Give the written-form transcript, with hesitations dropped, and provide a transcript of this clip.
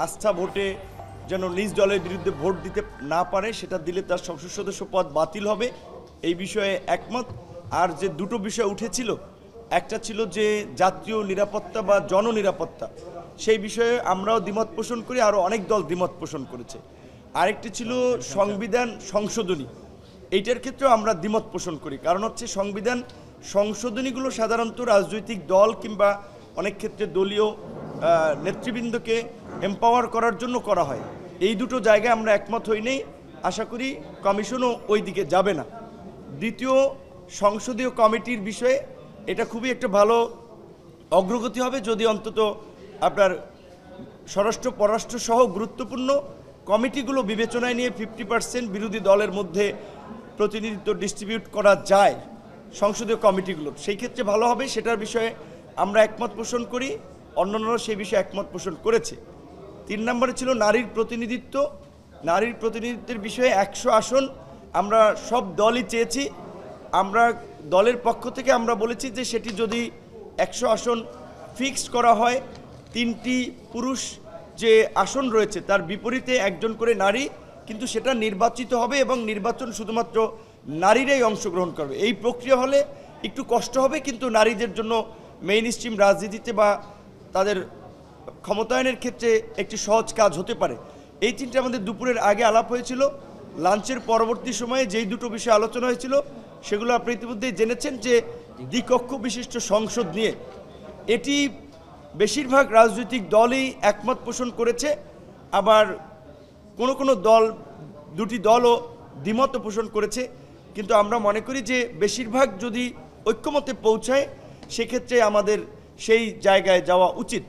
আস্থা ভোটে যেন নিজ দলের বিরুদ্ধে ভোট দিতে না পারে, সেটা দিলে তার সংসদ সদস্য পদ বাতিল হবে, এই বিষয়ে একমত। আর যে দুটো বিষয় উঠেছিল, একটা ছিল যে জাতীয় নিরাপত্তা বা জননিরাপত্তা, সেই বিষয়ে আমরাও দ্বিমত পোষণ করি, আরও অনেক দল দ্বিমত পোষণ করেছে। আরেকটি ছিল সংবিধান সংশোধনী, এইটার ক্ষেত্রেও আমরা দ্বিমত পোষণ করি। কারণ হচ্ছে সংবিধান সংশোধনীগুলো সাধারণত রাজনৈতিক দল কিংবা অনেক ক্ষেত্রে দলীয় নেতৃবৃন্দকে এম্পাওয়ার করার জন্য করা হয়। এই দুটো জায়গায় আমরা একমত হই নেই, আশা করি কমিশনও ওই দিকে যাবে না। দ্বিতীয়, সংসদীয় কমিটির বিষয়ে এটা খুবই একটা ভালো অগ্রগতি হবে যদি অন্তত আপনার স্বরাষ্ট্র পররাষ্ট্র সহ গুরুত্বপূর্ণ কমিটিগুলো বিবেচনায় নিয়ে 50% বিরোধী দলের মধ্যে প্রতিনিধিত্ব ডিস্ট্রিবিউট করা যায় সংসদীয় কমিটিগুলোর, সেই ক্ষেত্রে ভালো হবে। সেটার বিষয়ে আমরা একমত পোষণ করি, অন্যান্যরা সেই বিষয়ে একমত পোষণ করেছে। 3 নম্বরে ছিল নারীর প্রতিনিধিত্ব। নারীর প্রতিনিধিত্বের বিষয়ে 100 আসন আমরা সব দলই চেয়েছি। আমরা দলের পক্ষ থেকে আমরা বলেছি যে সেটি যদি 100 আসন ফিক্সড করা হয়, 3টি পুরুষ যে আসন রয়েছে তার বিপরীতে একজন করে নারী, কিন্তু সেটা নির্বাচিত হবে এবং নির্বাচন শুধুমাত্র নারীরাই অংশগ্রহণ করবে। এই প্রক্রিয়া হলে একটু কষ্ট হবে, কিন্তু নারীদের জন্য মেইন স্ট্রিম রাজনীতিতে বা তাদের ক্ষমতায়নের ক্ষেত্রে একটি সহজ কাজ হতে পারে। এই 3টে আমাদের দুপুরের আগে আলাপ হয়েছিল। লাঞ্চের পরবর্তী সময়ে যেই দুটো বিষয় আলোচনা হয়েছিল সেগুলো আপনি ইতিমধ্যেই জেনেছেন, যে দ্বিকক্ষ বিশিষ্ট সংসদ নিয়ে এটি বেশিরভাগ রাজনৈতিক দলই একমত পোষণ করেছে, আবার কোনো দল, 2টি দলও দ্বিমত পোষণ করেছে। কিন্তু আমরা মনে করি যে বেশিরভাগ যদি ঐক্যমতে পৌঁছায় সেক্ষেত্রে আমাদের সেই জায়গায় যাওয়া উচিত।